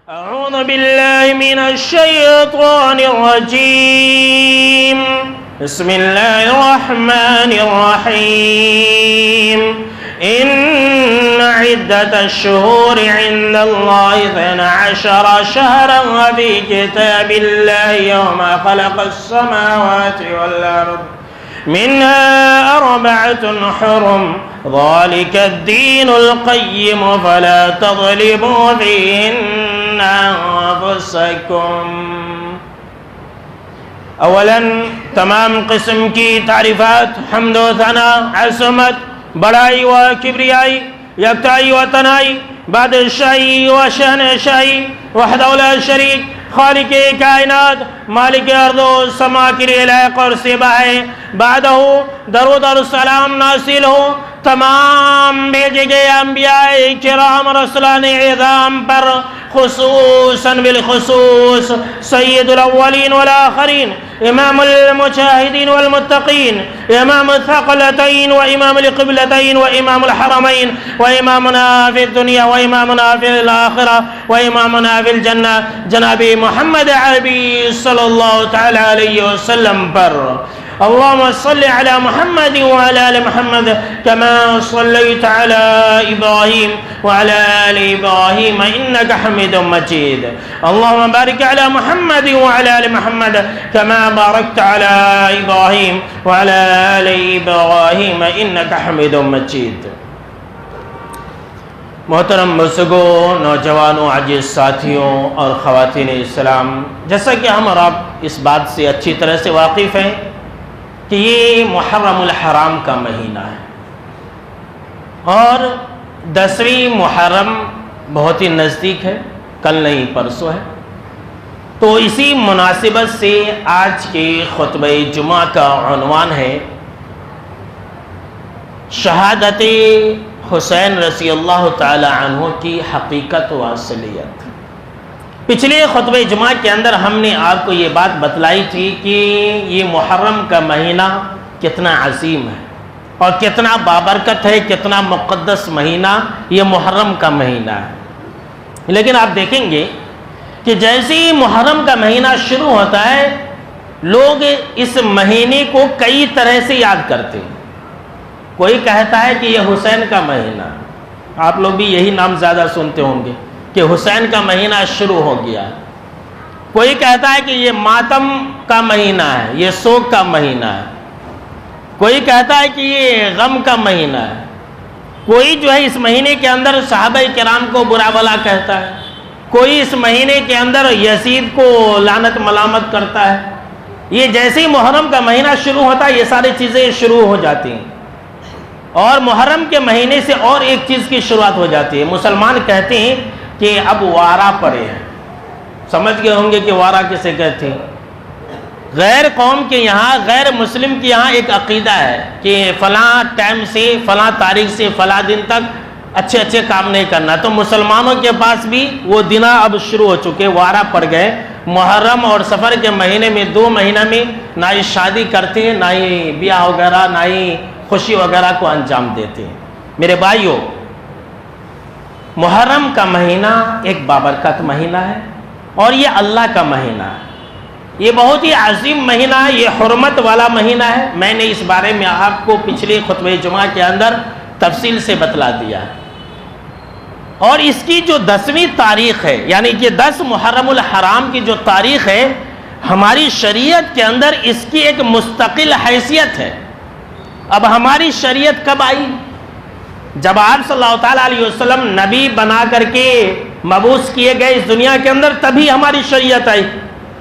أعوذ بالله من الشيطان الرجيم بسم الله الرحمن الرحيم إن عدة الشهور عند الله 12 شهرا في كتاب الله يوم خلق السماوات والأرض منها 4 حرم ذلك الدين القيم فلا تظلموا فيهن أنفسكم. اولاً تمام قسم کی تعریفات، حمد و ثنا، عظمت، بڑائی و کبریائی، یکتائی و تنائی، بادشاہی و شہنشاہی وحدہ لا شریک، خالق کائنات، مالک ارض و سما کے لیے لائق اور سبا ہے. بعدہ درود اور سلام نازل ہو تمام بھیجے گئے انبیاء کرام رسولان اعظام پر، خصوصاً بالخصوص سید الاولین والآخرین، امام المجاہدین والمتقین، امام الثقلتین و امام القبلتین و امام الحرمین و امامنا فی الدنیا و امامنا فی الآخرہ و امامنا فی الجنہ جناب محمد عربی صلی اللہ تعالی علیہ وسلم پر. اللهم صل على محمد وعلى آل محمد كما صليت على إبراهيم وعلى آل إبراهيم إنك حميد مجيد. اللهم بارك على محمد وعلى آل محمد كما باركت على إبراهيم وعلى آل إبراهيم إنك حميد مجيد. محترم بزرگوں، نوجوانوں، عزیز ساتھیوں اور خواتین اسلام، جیسا کہ ہم اور آپ اس بات سے اچھی طرح سے واقف ہیں کہ یہ محرم الحرام کا مہینہ ہے اور 10ویں محرم بہت ہی نزدیک ہے، کل نہیں پرسوں ہے. تو اسی مناسبت سے آج کے خطبہ جمعہ کا عنوان ہے شہادت حسین رضی اللہ تعالی عنہ کی حقیقت و اصلیت. پچھلے خطبہ جمعہ کے اندر ہم نے آپ کو یہ بات بتلائی تھی کہ یہ محرم کا مہینہ کتنا عظیم ہے اور کتنا بابرکت ہے، کتنا مقدس مہینہ یہ محرم کا مہینہ ہے. لیکن آپ دیکھیں گے کہ جیسے ہی محرم کا مہینہ شروع ہوتا ہے لوگ اس مہینے کو کئی طرح سے یاد کرتے ہیں. کوئی کہتا ہے کہ یہ حسین کا مہینہ، آپ لوگ بھی یہی نام زیادہ سنتے ہوں گے کہ حسین کا مہینہ شروع ہو گیا. کوئی کہتا ہے کہ یہ ماتم کا مہینہ ہے، یہ سوگ کا مہینہ ہے. کوئی کہتا ہے کہ یہ غم کا مہینہ ہے. کوئی جو ہے اس مہینے کے اندر صحابہ کرام کو برا بھلا کہتا ہے. کوئی اس مہینے کے اندر یزید کو لعنت ملامت کرتا ہے. یہ جیسے ہی محرم کا مہینہ شروع ہوتا ہے یہ ساری چیزیں شروع ہو جاتی ہیں. اور محرم کے مہینے سے اور ایک چیز کی شروعات ہو جاتی ہے. مسلمان کہتے ہیں کہ اب وارہ پڑے ہیں. سمجھ گئے ہوں گے کہ وارہ کسے کہتے ہیں. غیر قوم کے یہاں، غیر مسلم کے یہاں ایک عقیدہ ہے کہ فلاں ٹائم سے، فلاں تاریخ سے فلاں دن تک اچھے اچھے کام نہیں کرنا. تو مسلمانوں کے پاس بھی وہ دن اب شروع ہو چکے، وارہ پڑ گئے. محرم اور سفر کے مہینے میں 2 مہینہ میں نہ ہی شادی کرتے ہیں، نہ ہی بیاہ وغیرہ، نہ ہی خوشی وغیرہ کو انجام دیتے ہیں. میرے بھائیوں، محرم کا مہینہ ایک بابرکت مہینہ ہے اور یہ اللہ کا مہینہ ہے. یہ بہت ہی عظیم مہینہ ہے، یہ حرمت والا مہینہ ہے. میں نے اس بارے میں آپ کو پچھلے خطبہ جمعہ کے اندر تفصیل سے بتلا دیا ہے. اور اس کی جو 10ویں تاریخ ہے، یعنی کہ 10 محرم الحرام کی جو تاریخ ہے، ہماری شریعت کے اندر اس کی ایک مستقل حیثیت ہے. اب ہماری شریعت کب آئی؟ جب آپ صلی اللہ تعالیٰ علیہ وسلم نبی بنا کر کے مبعوث کیے گئے اس دنیا کے اندر، تبھی ہماری شریعت آئی.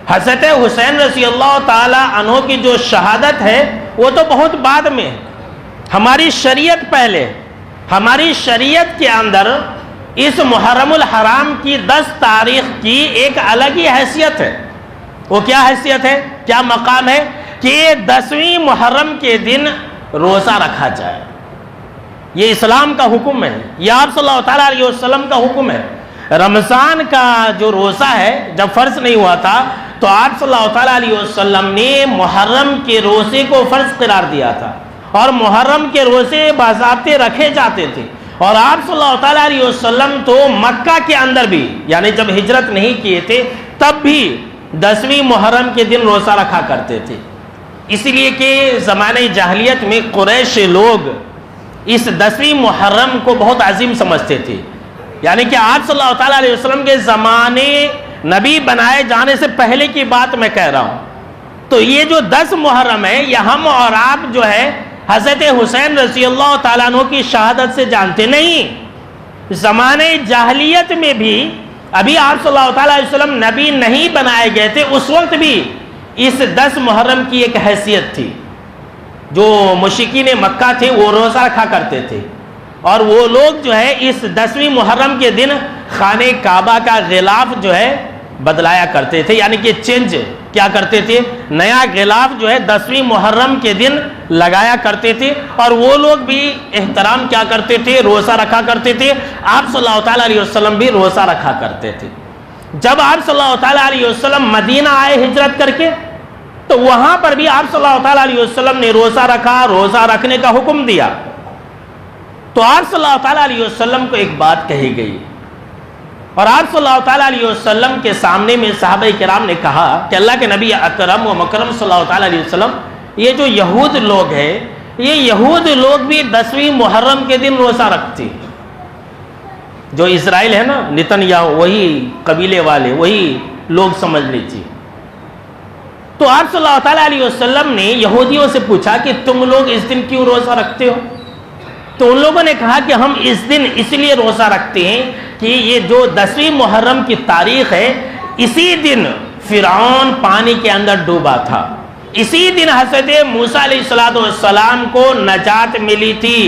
حضرت حسین رضی اللہ تعالیٰ عنہ کی جو شہادت ہے وہ تو بہت بعد میں ہے. ہماری شریعت پہلے. ہماری شریعت کے اندر اس محرم الحرام کی 10 تاریخ کی ایک الگ ہی حیثیت ہے. وہ کیا حیثیت ہے، کیا مقام ہے کہ 10ویں محرم کے دن روزہ رکھا جائے. یہ اسلام کا حکم ہے، یہ آپ صلی اللہ تعالیٰ علیہ وسلم کا حکم ہے. رمضان کا جو روزہ ہے جب فرض نہیں ہوا تھا تو آپ صلی اللہ تعالیٰ علیہ وسلم نے محرم کے روزے کو فرض قرار دیا تھا اور محرم کے روزے باضابطے رکھے جاتے تھے. اور آپ صلی اللہ تعالیٰ علیہ وسلم تو مکہ کے اندر بھی، یعنی جب ہجرت نہیں کیے تھے تب بھی 10ویں محرم کے دن روزہ رکھا کرتے تھے، اس لیے کہ زمانہ جاہلیت میں قریش لوگ اس 10ویں محرم کو بہت عظیم سمجھتے تھے، یعنی کہ آپ صلی اللہ تعالیٰ علیہ وسلم کے زمانے نبی بنائے جانے سے پہلے کی بات میں کہہ رہا ہوں۔ تو یہ جو 10 محرم ہے، یہ ہم اور آپ جو ہے حضرت حسین رضی اللہ تعالیٰ عنہ کی شہادت سے جانتے نہیں۔ زمانے جاہلیت میں بھی، ابھی آپ صلی اللہ تعالیٰ علیہ وسلم نبی نہیں بنائے گئے تھے، اس وقت بھی اس 10 محرم کی ایک حیثیت تھی۔ جو مشرکین مکہ تھے وہ روزہ رکھا کرتے تھے، اور وہ لوگ جو ہے اس 10ویں محرم کے دن خانہ کعبہ کا غلاف جو ہے بدلایا کرتے تھے، یعنی کہ چینج کیا کرتے تھے، نیا غلاف جو ہے 10ویں محرم کے دن لگایا کرتے تھے، اور وہ لوگ بھی احترام کیا کرتے تھے، روزہ رکھا کرتے تھے۔ آپ صلی اللہ تعالیٰ علیہ وسلم بھی روزہ رکھا کرتے تھے۔ جب آپ صلی اللہ تعالیٰ علیہ وسلم مدینہ آئے ہجرت کر کے، تو وہاں پر بھی آپ صلی اللہ تعالیٰ علیہ وسلم نے روزہ رکھا، روزہ رکھنے کا حکم دیا۔ تو آپ صلی اللہ تعالیٰ علیہ وسلم کو ایک بات کہی گئی، اور آپ صلی اللہ تعالیٰ علیہ وسلم کے سامنے میں صحابہ کرام نے کہا کہ اللہ کے نبی اکرم و مکرم صلی اللہ تعالیٰ علیہ وسلم، یہ جو یہود لوگ ہیں، یہ یہود لوگ بھی 10ویں محرم کے دن روزہ رکھتے ہیں۔ جو اسرائیل ہے نا، نتنیاہو، وہی قبیلے والے، وہی لوگ سمجھ لیجیے۔ تو آپ صلی اللہ تعالیٰ علیہ وسلم نے یہودیوں سے پوچھا کہ تم لوگ اس دن کیوں روزہ رکھتے ہو؟ تو ان لوگوں نے کہا کہ ہم اس دن اس لیے روزہ رکھتے ہیں کہ یہ جو 10ویں محرم کی تاریخ ہے، اسی دن فرعون پانی کے اندر ڈوبا تھا، اسی دن حضرت موسیٰ علیہ السلام کو نجات ملی تھی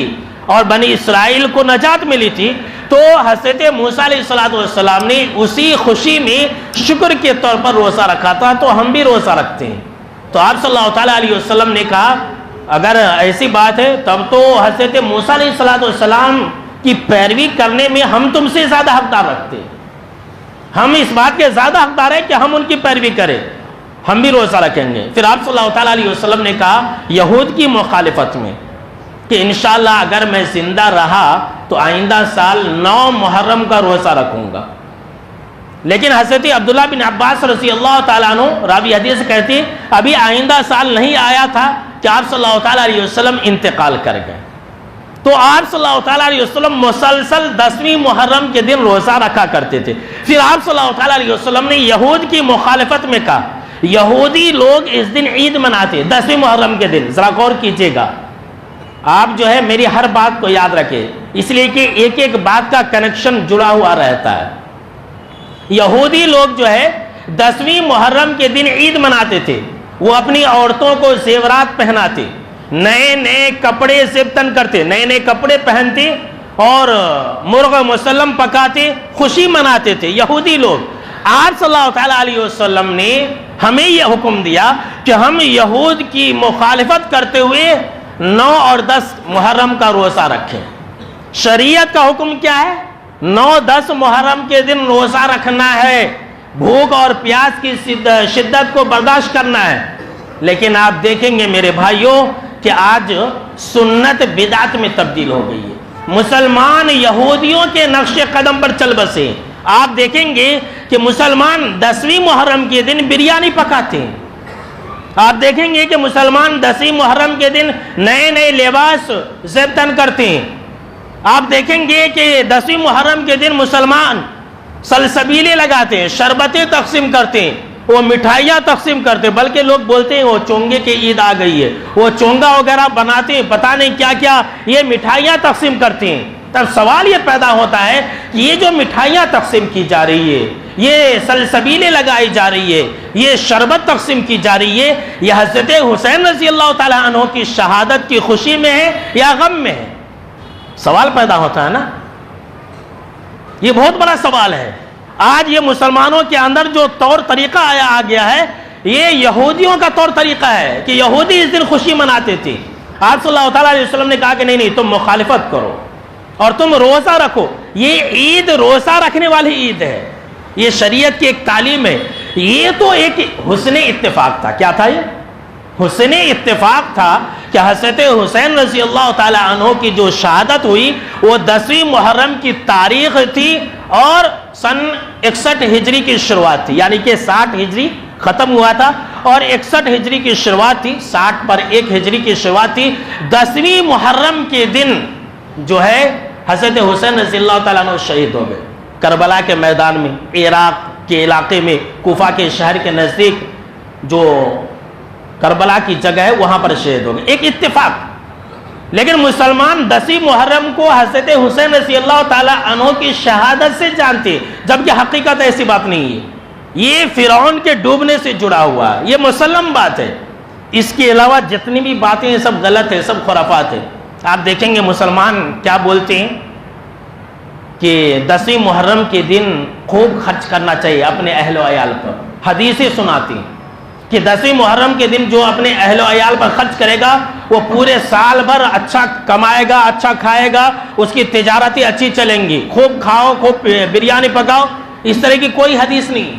اور بنی اسرائیل کو نجات ملی تھی۔ تو حضرت موسیٰ علیہ السلام نے اسی خوشی میں شکر کے طور پر روزہ رکھا تھا، تو ہم بھی روزہ رکھتے ہیں۔ تو آپ صلی اللہ تعالیٰ علیہ وسلم نے کہا اگر ایسی بات ہے تب تو حضرت موسیٰ علیہ السلام کی پیروی کرنے میں ہم تم سے زیادہ حقدار رکھتے ہیں، ہم اس بات کے زیادہ حقدار ہیں کہ ہم ان کی پیروی کریں، ہم بھی روزہ رکھیں گے۔ پھر آپ صلی اللہ تعالیٰ علیہ وسلم نے کہا یہود کی مخالفت میں کہ انشاءاللہ اگر میں زندہ رہا تو آئندہ سال 9 محرم کا روزہ رکھوں گا۔ لیکن حضرت عبداللہ بن عباس رضی اللہ تعالیٰ عنہ راوی حدیث کہتے ہیں ابھی آئندہ سال نہیں آیا تھا کہ آپ صلی اللہ تعالیٰ علیہ وسلم انتقال کر گئے۔ تو آپ صلی اللہ تعالیٰ علیہ وسلم مسلسل 10ویں محرم کے دن روزہ رکھا کرتے تھے۔ پھر آپ صلی اللہ تعالیٰ علیہ وسلم نے یہود کی مخالفت میں کہا یہودی لوگ اس دن عید مناتے 10ویں محرم کے دن، ذرا غور کیجئے گا، آپ جو ہے میری ہر بات کو یاد رکھیں، اس لیے کہ ایک ایک بات کا کنیکشن جڑا ہوا رہتا ہے۔ یہودی لوگ جو ہے 10ویں محرم کے دن عید مناتے تھے، وہ اپنی عورتوں کو زیورات پہناتے، نئے نئے کپڑے زیبتن کرتے، نئے نئے کپڑے پہنتے اور مرغ مسلم پکاتے، خوشی مناتے تھے یہودی لوگ۔ آپ صلی اللہ تعالیٰ علیہ وسلم نے ہمیں یہ حکم دیا کہ ہم یہود کی مخالفت کرتے ہوئے 9 اور 10 محرم کا روزہ رکھیں۔ شریعت کا حکم کیا ہے؟ 9 10 محرم کے دن روزہ رکھنا ہے، بھوک اور پیاس کی شدت کو برداشت کرنا ہے۔ لیکن آپ دیکھیں گے میرے بھائیوں کہ آج سنت بدعت میں تبدیل ہو گئی ہے، مسلمان یہودیوں کے نقش قدم پر چل بسے۔ آپ دیکھیں گے کہ مسلمان 10ویں محرم کے دن بریانی پکاتے ہیں، آپ دیکھیں گے کہ مسلمان 10ویں محرم کے دن نئے نئے لباس زیبتن کرتے ہیں، آپ دیکھیں گے کہ 10ویں محرم کے دن مسلمان سلسبیلے لگاتے ہیں، شربتیں تقسیم کرتے ہیں، وہ مٹھائیاں تقسیم کرتے ہیں، بلکہ لوگ بولتے ہیں وہ چونگے کی عید آ گئی ہے، وہ چونگا وغیرہ بناتے ہیں، پتہ نہیں کیا کیا یہ مٹھائیاں تقسیم کرتے ہیں۔ تب سوال یہ پیدا ہوتا ہے کہ یہ جو مٹھائیاں تقسیم کی جا رہی ہے، یہ سلسبیلے لگائی جا رہی ہے، یہ شربت تقسیم کی جا رہی ہے، یہ حضرت حسین رضی اللہ تعالیٰ عنہ کی شہادت کی خوشی میں ہے یا غم میں ہے؟ سوال پیدا ہوتا ہے نا، یہ بہت بڑا سوال ہے۔ آج یہ مسلمانوں کے اندر جو طور طریقہ آ گیا ہے، یہ یہودیوں کا طور طریقہ ہے کہ یہودی اس دن خوشی مناتے تھے۔ آپ صلی اللہ تعالیٰ علیہ وسلم نے کہا کہ نہیں تم مخالفت کرو اور تم روزہ رکھو، یہ عید روزہ رکھنے والی عید ہے، یہ شریعت کی ایک تعلیم ہے۔ یہ تو ایک حسن اتفاق تھا، کیا تھا؟ یہ حسن اتفاق تھا کہ حضرت حسین رضی اللہ تعالی عنہ کی جو شہادت ہوئی وہ 10ویں محرم کی تاریخ تھی اور سن 61 ہجری کی شروعات تھی، یعنی کہ 60 ہجری ختم ہوا تھا اور 61 ہجری کی شروعات تھی، 60 پر 1 ہجری کی شروعات تھی۔ 10ویں محرم کے دن جو ہے حضرت حسین رضی اللہ تعالیٰ عنہ شہید ہو گئے کربلا کے میدان میں، عراق کے علاقے میں، کوفہ کے شہر کے نزدیک جو کربلا کی جگہ ہے وہاں پر شہید ہو گئے، ایک اتفاق۔ لیکن مسلمان 10ویں محرم کو حضرت حسین رضی اللہ تعالیٰ عنہ کی شہادت سے جانتے، جبکہ حقیقت ایسی بات نہیں ہے، یہ فرعون کے ڈوبنے سے جڑا ہوا ہے، یہ مسلم بات ہے۔ اس کے علاوہ جتنی بھی باتیں ہیں سب غلط ہیں، سب خرافات ہیں۔ آپ دیکھیں گے مسلمان کیا بولتے ہیں کہ 10ویں محرم کے دن خوب خرچ کرنا چاہیے اپنے اہل و عیال پر، حدیثیں سناتی ہیں کہ 10ویں محرم کے دن جو اپنے اہل و عیال پر خرچ کرے گا وہ پورے سال بھر اچھا کمائے گا، اچھا کھائے گا، اس کی تجارتیں اچھی چلیں گی، خوب کھاؤ، خوب بریانی پکاؤ۔ اس طرح کی کوئی حدیث نہیں۔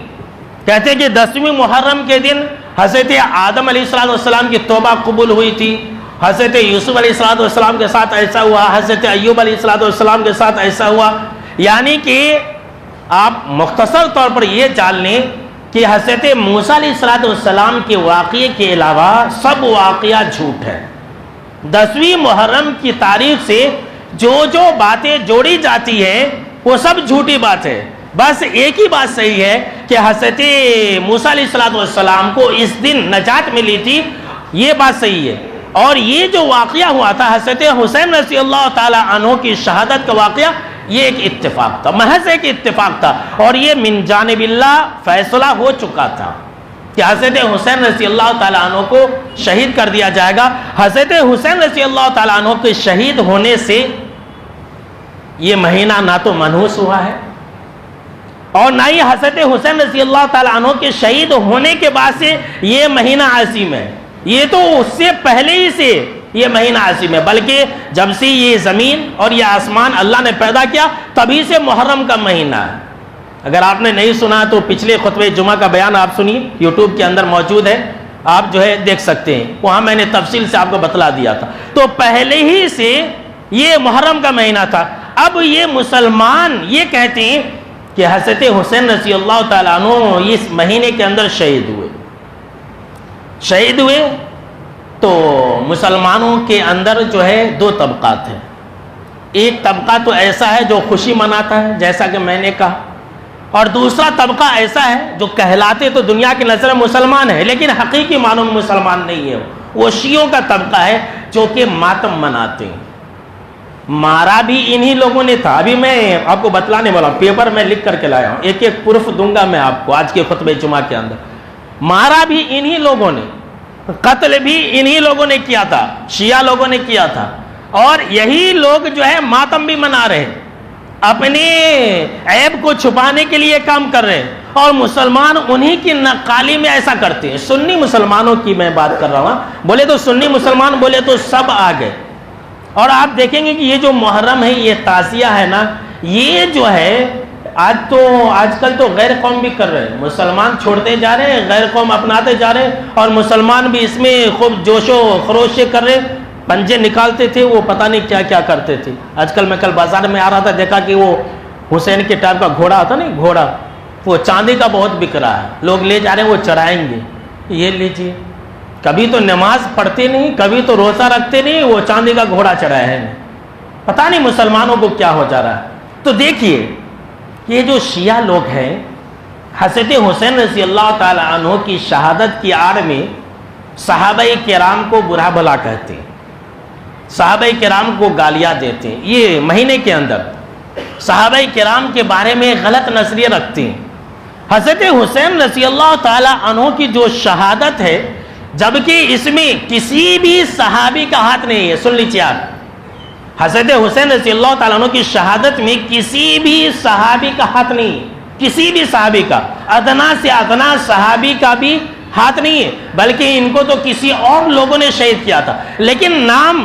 کہتے ہیں کہ 10ویں محرم کے دن حضرت آدم علیہ السلام کی توبہ قبول ہوئی تھی، حضرت یوسف علیہ السلام کے ساتھ ایسا ہوا، حضرت ایوب علیہ السلام کے ساتھ ایسا ہوا۔ یعنی کہ آپ مختصر طور پر یہ جان لیں کہ حضرت موسیٰ علیہ السلام کے واقعے کے علاوہ سب واقعہ جھوٹ ہے۔ 10ویں محرم کی تاریخ سے جو جو باتیں جوڑی جاتی ہیں وہ سب جھوٹی بات ہے۔ بس ایک ہی بات صحیح ہے کہ حضرت موسیٰ علیہ السلام کو اس دن نجات ملی تھی، یہ بات صحیح ہے۔ اور یہ جو واقعہ ہوا تھا حضرت حسین رضی اللہ تعالی عنہ کی شہادت کا واقعہ، یہ ایک اتفاق تھا، محض ایک اتفاق تھا، اور یہ من جانب اللہ فیصلہ ہو چکا تھا کہ حضرت حسین رضی اللہ تعالیٰ عنہ کو شہید کر دیا جائے گا۔ حضرت حسین رضی اللہ تعالیٰ عنہ کے شہید ہونے سے یہ مہینہ نہ تو منحوس ہوا ہے اور نہ ہی حضرت حسین رضی اللہ تعالیٰ عنہ کے شہید ہونے کے بعد سے یہ مہینہ عظیم ہے، یہ تو اس سے پہلے ہی سے یہ مہینہ عظیم ہے، بلکہ جب سے یہ زمین اور یہ آسمان اللہ نے پیدا کیا تبھی سے محرم کا مہینہ ہے۔ اگر آپ نے نہیں سنا تو پچھلے خطبہ جمعہ کا بیان آپ سنیے، یوٹیوب کے اندر موجود ہے، آپ جو ہے دیکھ سکتے ہیں، وہاں میں نے تفصیل سے آپ کو بتلا دیا تھا۔ تو پہلے ہی سے یہ محرم کا مہینہ تھا۔ اب یہ مسلمان یہ کہتے ہیں کہ حضرت حسین رضی اللہ تعالیٰ عنہ اس مہینے کے اندر شہید ہوئے تو مسلمانوں کے اندر جو ہے دو طبقات ہیں۔ ایک طبقہ تو ایسا ہے جو خوشی مناتا ہے جیسا کہ میں نے کہا، اور دوسرا طبقہ ایسا ہے جو کہلاتے تو دنیا کی نظر مسلمان ہے لیکن حقیقی معنوں میں مسلمان نہیں ہے، وہ شیعوں کا طبقہ ہے جو کہ ماتم مناتے ہیں۔ مارا بھی انہی لوگوں نے تھا، ابھی میں آپ کو بتلانے والا ہوں، پیپر میں لکھ کر کے لایا ہوں، ایک ایک پروف دوں گا میں آپ کو آج کے خطبہ جمعہ کے اندر۔ مارا بھی انہی لوگوں نے، قتل بھی انہی لوگوں نے کیا تھا، شیعہ لوگوں نے کیا تھا، اور یہی لوگ جو ہے ماتم بھی منا رہے ہیں، اپنے عیب کو چھپانے کے لیے کام کر رہے ہیں، اور مسلمان انہی کی نقالی میں ایسا کرتے ہیں۔ سنی مسلمانوں کی میں بات کر رہا ہوں، بولے تو سنی مسلمان بولے تو سب آ گئے۔ اور آپ دیکھیں گے کہ یہ جو محرم ہے، یہ تعزیہ ہے نا، یہ جو ہے آج کل تو غیر قوم بھی کر رہے ہیں، مسلمان چھوڑتے جا رہے ہیں، غیر قوم اپناتے جا رہے ہیں، اور مسلمان بھی اس میں خوب جوش و خروش سے کر رہے ہیں۔ پنجے نکالتے تھے وہ پتہ نہیں کیا کیا کرتے تھے۔ آج کل میں کل بازار میں آ رہا تھا، دیکھا کہ وہ حسین کے ٹائپ کا گھوڑا ہوتا نہیں، گھوڑا وہ چاندی کا بہت بک رہا ہے، لوگ لے جا رہے ہیں، وہ چرائیں گے، یہ لیجیے۔ کبھی تو نماز پڑھتے نہیں، کبھی تو روزہ رکھتے نہیں، وہ چاندی کا گھوڑا چڑھائے ہیں، پتہ نہیں مسلمانوں کو کیا ہو جا رہا ہے۔ تو دیکھیے یہ جو شیعہ لوگ ہیں، حضرت حسین رضی اللہ تعالی عنہ کی شہادت کی آڑ میں صحابہ کرام کو برا بھلا کہتے ہیں، صحابہ کرام کو گالیاں دیتے ہیں، یہ مہینے کے اندر صحابہ کرام کے بارے میں غلط نظریے رکھتے ہیں۔ حضرت حسین رضی اللہ تعالی عنہ کی جو شہادت ہے، جبکہ اس میں کسی بھی صحابی کا ہاتھ نہیں ہے، سن لیجیے آپ، حضرت حسین رضی اللہ تعالیٰ عنہ کی شہادت میں کسی بھی صحابی کا ہاتھ نہیں ہے، کسی بھی صحابی کا، ادنا سے ادنا صحابی کا بھی ہاتھ نہیں ہے، بلکہ ان کو تو کسی اور لوگوں نے شہید کیا تھا، لیکن نام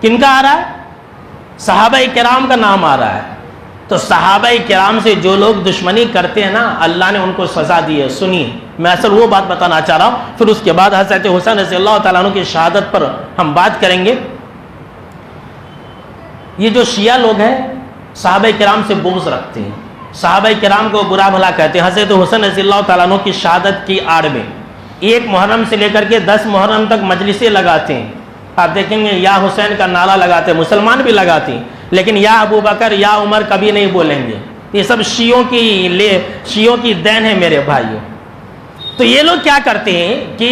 کن کا آ رہا ہے؟ صحابہ کرام کا نام آ رہا ہے۔ تو صحابہ کرام سے جو لوگ دشمنی کرتے ہیں نا، اللہ نے ان کو سزا دی ہے۔ سنیے، میں اصل وہ بات بتانا چاہ رہا ہوں، پھر اس کے بعد حضرت حسین رضی اللہ تعالیٰ عنہ کی شہادت پر ہم بات کریں گے. یہ جو شیعہ لوگ ہیں صحابہ کرام سے بغض رکھتے ہیں, صحابہ کرام کو برا بھلا کہتے ہیں. حضرت حسین رضی اللہ تعالیٰ عنہ کی شہادت کی آڑ میں 1 محرم سے لے کر کے 10 محرم تک مجلسیں لگاتے ہیں. آپ دیکھیں گے یا حسین کا نعرہ لگاتے ہیں, مسلمان بھی لگاتے ہیں, لیکن یا ابو بکر یا عمر کبھی نہیں بولیں گے. یہ سب شیعوں کی دین ہے میرے بھائیوں. تو یہ لوگ کیا کرتے ہیں کہ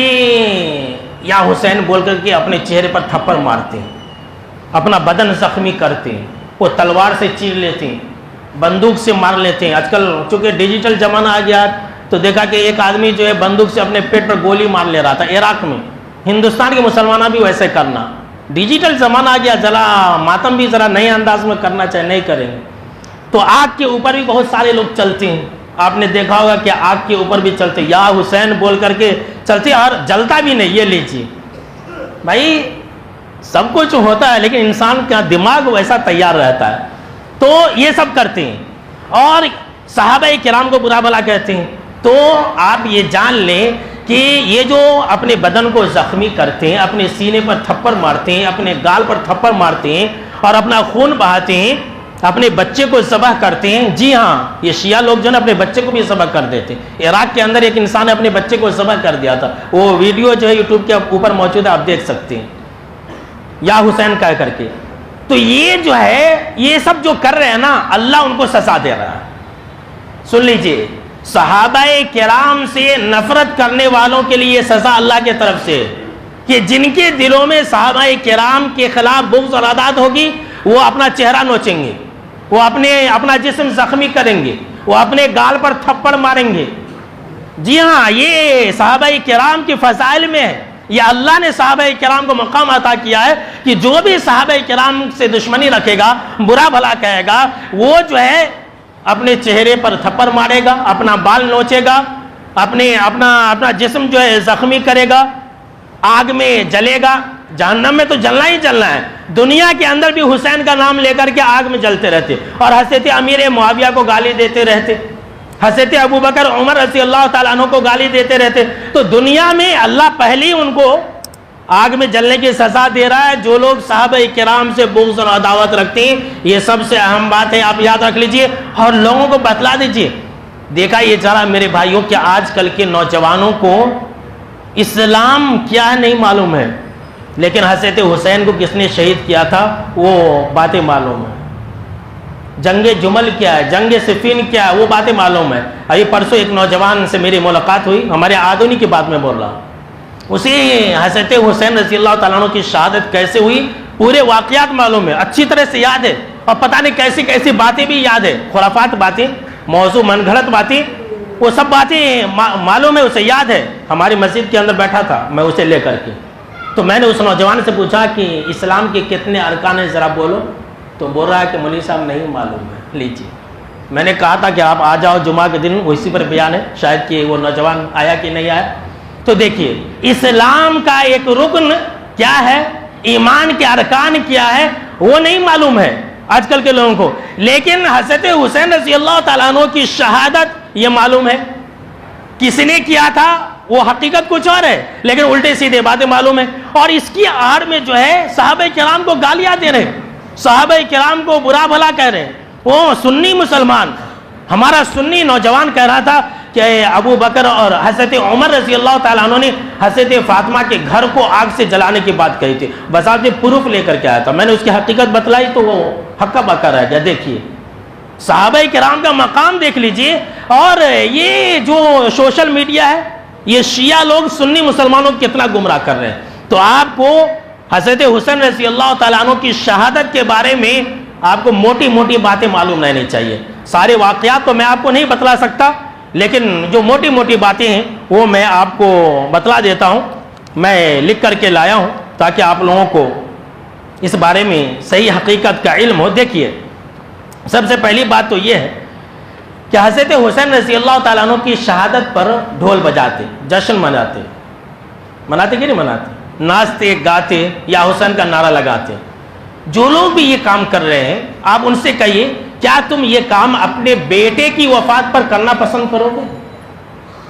یا حسین بول کر کے اپنے چہرے پر تھپڑ مارتے ہیں, اپنا بدن زخمی کرتے ہیں, وہ تلوار سے چیر لیتے ہیں, بندوق سے مار لیتے ہیں. آج کل چونکہ ڈیجیٹل زمانہ آ گیا تو دیکھا کہ ایک آدمی جو ہے بندوق سے اپنے پیٹ پر گولی مار لے رہا تھا عراق میں. ہندوستان کے مسلمانوں بھی ویسے کرنا, ڈیجیٹل زمانہ آ گیا, ذرا ماتم بھی ذرا نئے انداز میں کرنا چاہے, نہیں کریں گے. تو آگ کے اوپر بھی بہت سارے لوگ چلتے ہیں. آپ نے دیکھا ہوگا کہ آگ کے اوپر بھی چلتے, یا حسین بول کر کے چلتے, اور جلتا بھی نہیں. یہ لیجیے بھائی, سب کچھ ہوتا ہے لیکن انسان کا دماغ ویسا تیار رہتا ہے. تو یہ سب کرتے ہیں اور صحابہ کرام کو برا بھلا کہتے ہیں. تو آپ یہ جان لیں کہ یہ جو اپنے بدن کو زخمی کرتے ہیں, اپنے سینے پر تھپڑ مارتے ہیں, اپنے گال پر تھپڑ مارتے ہیں اور اپنا خون بہاتے ہیں, اپنے بچے کو ذبح کرتے ہیں. جی ہاں, یہ شیعہ لوگ جو نا اپنے بچے کو بھی ذبح کر دیتے ہیں. عراق کے اندر ایک انسان نے اپنے بچے کو ذبح کر دیا تھا, وہ ویڈیو جو ہے یوٹیوب کے اوپر موجود ہے, آپ دیکھ سکتے ہیں, یا حسین کہہ کر کے. تو یہ جو ہے یہ سب جو کر رہے ہیں نا, اللہ ان کو سزا دے رہا ہے. سن لیجئے, صحابہ کرام سے نفرت کرنے والوں کے لیے سزا اللہ کی طرف سے, کہ جن کے دلوں میں صحابہ کرام کے خلاف بغض اور عداوت ہوگی, وہ اپنا چہرہ نوچیں گے, وہ اپنا جسم زخمی کریں گے, وہ اپنے گال پر تھپڑ ماریں گے. جی ہاں, یہ صحابہ کرام کی فضائل میں ہے. یہ اللہ نے صحابہ کرام کو مقام عطا کیا ہے کہ جو بھی صحابہ کرام سے دشمنی رکھے گا, برا بھلا کہے گا, وہ جو ہے اپنے چہرے پر تھپڑ مارے گا, اپنا بال نوچے گا, اپنا جسم جو ہے زخمی کرے گا, آگ میں جلے گا. جہنم میں تو جلنا ہی جلنا ہے. دنیا کے اندر بھی حسین کا نام لے کر کے آگ میں جلتے رہتے, اور حضرت امیر معاویہ کو گالی دیتے رہتے, حضرت ابو بکر عمر رضی اللہ تعالیٰ عنہ کو گالی دیتے رہتے. تو دنیا میں اللہ پہلے ہی ان کو آگ میں جلنے کی سزا دے رہا ہے جو لوگ صحابہ کرام سے بغض اور عداوت رکھتے ہیں. یہ سب سے اہم بات ہے, آپ یاد رکھ لیجئے اور لوگوں کو بتلا دیجئے. دیکھا یہ ذرا میرے بھائیوں کہ آج کل کے نوجوانوں کو اسلام کیا ہے نہیں معلوم ہے, لیکن حضرت حسین کو کس نے شہید کیا تھا وہ باتیں معلوم ہیں. جنگ جمل کیا ہے, جنگ صفین کیا ہے, وہ باتیں معلوم ہے. ابھی پرسوں ایک نوجوان سے میری ملاقات ہوئی, ہمارے آدونی کی بات میں بول رہا ہوں. اسی حضرت حسین رضی اللہ تعالیٰ عنہ کی شہادت کیسے ہوئی پورے واقعات معلوم ہے, اچھی طرح سے یاد ہے, اور پتہ نہیں کیسی کیسی باتیں بھی یاد ہے, خرافات باتیں, موضوع من گھڑت باتیں, وہ سب باتیں معلوم ہے, اسے یاد ہے. ہماری مسجد کے اندر بیٹھا تھا میں اسے لے کر کے, تو میں نے اس نوجوان سے پوچھا کہ اسلام کے کتنے ارکان ہیں ذرا بولو. تو بول رہا ہے کہ مولوی صاحب نہیں معلوم ہے. لیجیے, میں نے کہا تھا کہ آپ آ جاؤ جمعہ کے دن, وہ اسی پر بیان ہے, شاید کہ وہ نوجوان آیا کہ نہیں آیا. تو دیکھیے, اسلام کا ایک رکن کیا ہے, ایمان کے ارکان کیا ہے, وہ نہیں معلوم ہے آج کل کے لوگوں کو. لیکن حضرت حسین رضی اللہ تعالیٰ عنہ کی شہادت یہ معلوم ہے, کس نے کیا تھا وہ حقیقت کچھ اور ہے, لیکن الٹے سیدھے باتیں معلوم ہے. اور اس کی آڑ میں جو ہے صحابہ کرام کو گالیاں دے رہے, صحابہ کرام کو برا بھلا کہہ رہے. وہ سنی مسلمان, ہمارا سنی نوجوان کہہ رہا تھا کہ ابو بکر اور حضرت عمر رضی اللہ تعالیٰ عنہ نے حضرت فاطمہ کے گھر کو آگ سے جلانے کی بات کہی تھی. بذات پروف لے کر کے آیا تھا, میں نے اس کی حقیقت بتلائی تو وہ ہکا بکا رہ گیا. دیکھیے صحابہ کرام کا مقام دیکھ لیجئے. اور یہ جو سوشل میڈیا ہے, یہ شیعہ لوگ سنی مسلمانوں کو کتنا گمراہ کر رہے ہیں. تو آپ کو حضرت حسین رضی اللہ تعالیٰ عنہ کی شہادت کے بارے میں آپ کو موٹی موٹی باتیں معلوم رہنی چاہیے. سارے واقعات تو میں آپ کو نہیں بتلا سکتا, لیکن جو موٹی موٹی باتیں ہیں وہ میں آپ کو بتلا دیتا ہوں. میں لکھ کر کے لایا ہوں تاکہ آپ لوگوں کو اس بارے میں صحیح حقیقت کا علم ہو. دیکھیے, سب سے پہلی بات تو یہ ہے کہ حضرت حسین رضی اللہ تعالیٰ عنہ کی شہادت پر ڈھول بجاتے, جشن مناتے کہ نہیں مناتے, ناچتے گاتے یا حسین کا نعرہ لگاتے. جو لوگ بھی یہ کام کر رہے ہیں آپ ان سے کہیے, کیا تم یہ کام اپنے بیٹے کی وفات پر کرنا پسند کرو گے؟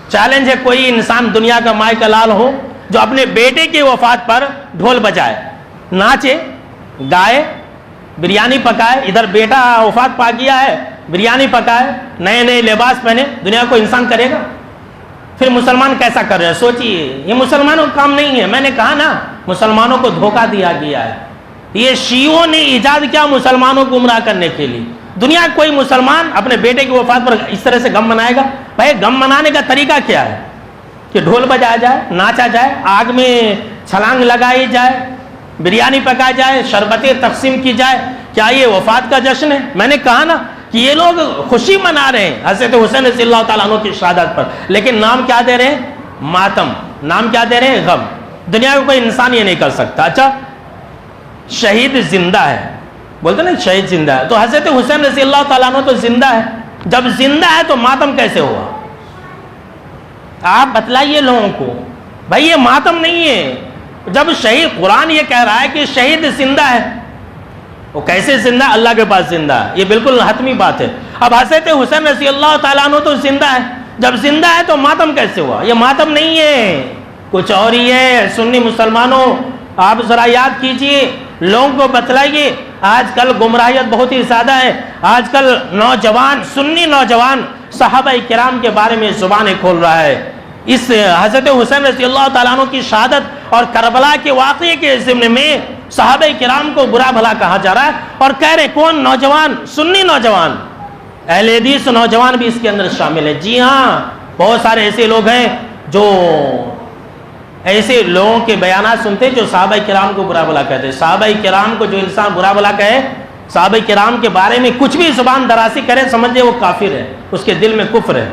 چیلنج ہے, کوئی انسان دنیا کا مائی کا لال ہو جو اپنے بیٹے کی وفات پر ڈھول بجائے. ناچے گائے, بریانی پکائے, ادھر بیٹا وفات پا گیا ہے, بریانی پکائے, نئے نئے لباس پہنے, دنیا کو انسان کرے گا؟ پھر مسلمان کیسا کر رہے ہیں سوچئے. یہ مسلمانوں کا کام نہیں ہے. میں نے کہا نا مسلمانوں کو دھوکہ دیا گیا ہے. یہ شیعوں نے ایجاد کیا مسلمانوں کو گمراہ کرنے کے لیے. دنیا کوئی مسلمان اپنے بیٹے کی وفات پر اس طرح سے غم منائے گا؟ بھائی غم منانے کا طریقہ کیا ہے؟ کہ ڈھول بجایا جائے, ناچا جائے, آگ میں چھلانگ لگائی جائے, بریانی پکائی جائے, شربتیں تقسیم کی جائے, کیا یہ وفات کا جشن ہے؟ میں نے کہا نا کہ یہ لوگ خوشی منا رہے ہیں حضرت حسین رضی اللہ تعالیٰ عنہ کی شہادت پر, لیکن نام کیا دے رہے ہیں؟ ماتم. نام کیا دے رہے ہیں؟ غم. دنیا میں کوئی انسان یہ نہیں کر سکتا. اچھا شہید زندہ ہے, بولتے نا شہید زندہ ہے, تو حضرت حسین رضی اللہ تعالیٰ عنہ تو زندہ ہے. جب زندہ ہے تو ماتم کیسے ہوا؟ آپ بتلائیے لوگوں کو. بھائی یہ ماتم نہیں ہے. جب شہید, قرآن یہ کہہ رہا ہے کہ شہید زندہ ہے, وہ کیسے زندہ؟ اللہ کے پاس زندہ ہے. یہ بالکل حتمی بات ہے. اب حضرت حسین رضی اللہ تعالیٰ عنہ تو زندہ ہے. جب زندہ ہے تو ماتم کیسے ہوا؟ یہ ماتم نہیں ہے, کچھ اور ہی ہے. سنی مسلمانوں آپ ذرا یاد کیجئے, لوگوں کو بتلائیے. آج کل گمراہیت بہت ہی زیادہ ہے. آج کل نوجوان, سنی نوجوان صحابہ کرام کے بارے میں زبانیں کھول رہا ہے. اس حضرت حسین رضی اللہ تعالیٰ عنہ کی شہادت اور کربلا کے واقعے کے ضمن میں صحابہ کرام کو برا بھلا کہا جا رہا ہے, اور کہہ رہے کون؟ نوجوان, سنی نوجوان, اہل حدیث نوجوان بھی اس کے اندر شامل ہیں. جی ہاں, بہت سارے ایسے لوگ ہیں جو ایسے لوگوں کے بیانات سنتے ہیں جو صحابہ کرام کو برا بھلا کہتے ہیں. صحابہ کرام کو جو انسان برا بھلا کہے, صحابہ کرام کے بارے میں کچھ بھی زبان دراسی کرے, سمجھے وہ کافر ہے, اس کے دل میں کفر ہے.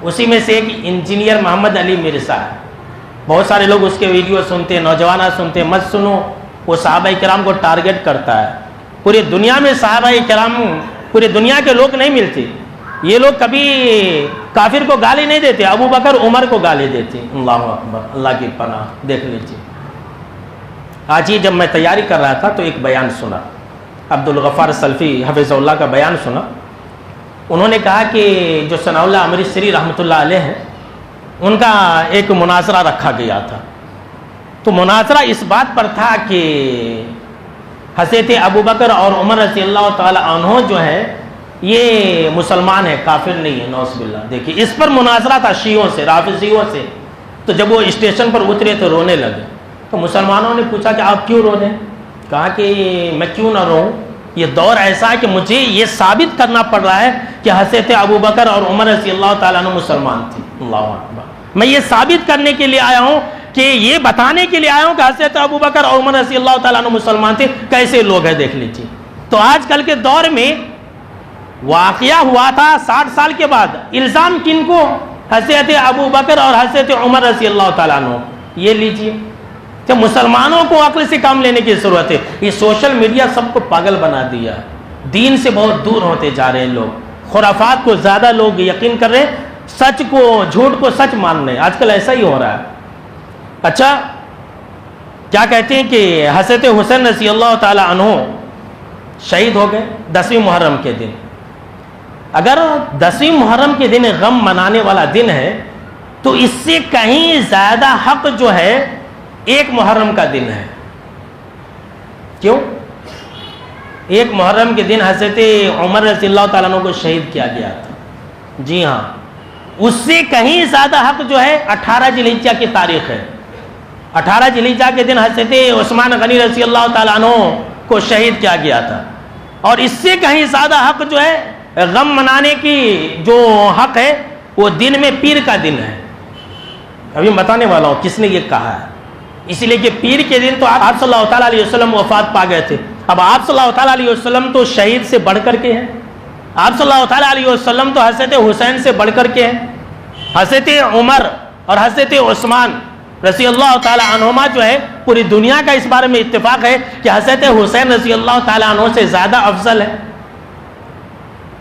اسی میں سے ایک انجینئر محمد علی مرزا ہے. بہت سارے لوگ اس کے ویڈیو سنتے ہیں, نوجوانہ سنتے ہیں. مت سنو, وہ صحابہ کرام کو ٹارگٹ کرتا ہے. پوری دنیا میں صحابہ کرام, پوری دنیا کے لوگ نہیں ملتے. یہ لوگ کبھی کافر کو گالی نہیں دیتے, ابو بکر عمر کو گالی دیتے. اللہ اکبر, اللہ کی پناہ. دیکھ لیجیے. آج ہی جب میں تیاری کر رہا تھا تو ایک بیان سنا, عبدالغفار سلفی حفظہ اللہ کا بیان سنا. انہوں نے کہا کہ جو ثناء اللہ امرتسری رحمۃ اللہ علیہ ہیں, ان کا ایک مناظرہ رکھا گیا تھا. تو مناظرہ اس بات پر تھا کہ حضرت ابو بکر اور عمر رضی اللہ تعالی عنہ جو ہے یہ مسلمان ہے, کافر نہیں ہے, نعوذ باللہ. دیکھیے اس پر مناظرہ تھا شیعوں سے, رافضیوں سے. تو جب وہ اسٹیشن پر اترے تو رونے لگے. تو مسلمانوں نے پوچھا کہ آپ کیوں رو رہے ہیں؟ کہا کہ میں کیوں نہ روؤں, یہ دور ایسا ہے کہ مجھے یہ ثابت کرنا پڑ رہا ہے کہ حضرت ابو بکر اور عمر رضی اللہ تعالیٰ عنہ مسلمان تھے. اللہ اکبر. میں یہ ثابت کرنے کے لیے آیا ہوں, کہ یہ بتانے کے لیے آیا ہوں کہ حضرت ابو بکر اور عمر رضی اللہ تعالیٰ عنہ مسلمان تھے. کیسے لوگ ہیں دیکھ لیجیے. تو آج کل کے دور میں واقعہ ہوا تھا 60 سال کے بعد, الزام کن کو؟ حضرت ابو بکر اور حضرت عمر رضی اللہ تعالیٰ عنہ. یہ لیجیے کہ مسلمانوں کو عقل سے کام لینے کی ضرورت ہے. یہ سوشل میڈیا سب کو پاگل بنا دیا, دین سے بہت دور ہوتے جا رہے ہیں لوگ. خرافات کو زیادہ لوگ یقین کر رہے ہیں, سچ کو, جھوٹ کو سچ مان رہے ہیں. آج کل ایسا ہی ہو رہا ہے. اچھا کیا کہتے ہیں کہ حضرت حسین رضی اللہ تعالی عنہ شہید ہو گئے 10ویں محرم کے دن. اگر 10ویں محرم کے دن غم منانے والا دن ہے تو اس سے کہیں زیادہ حق جو ہے 1 محرم کا دن ہے. کیوں؟ 1 محرم کے دن حضرت عمر رضی اللہ تعالیٰ عنہ کو شہید کیا گیا تھا. جی ہاں, اس سے کہیں زیادہ حق جو ہے 18 ذی الحجہ کی تاریخ ہے. 18 ذی الحجہ کے دن حضرت عثمان غنی رضی اللہ تعالیٰ عنہ کو شہید کیا گیا تھا. اور اس سے کہیں زیادہ حق جو ہے غم منانے کی جو حق ہے وہ دن میں پیر کا دن ہے. ابھی بتانے والا ہوں کس نے یہ کہا ہے. اس لیے کہ پیر کے دن تو آپ صلی اللہ تعالیٰ علیہ وسلم وفات پا گئے تھے. اب آپ صلی اللہ تعالیٰ علیہ وسلم تو شہید سے بڑھ کر کے ہیں. آپ صلی اللہ تعالیٰ علیہ وسلم تو حضرت حسین سے بڑھ کر کے ہیں. حضرت عمر اور حضرت عثمان رضی اللہ تعالیٰ عنہما جو ہے پوری دنیا کا اس بارے میں اتفاق ہے کہ حضرت حسین رضی اللہ تعالیٰ عنہ سے زیادہ افضل ہے.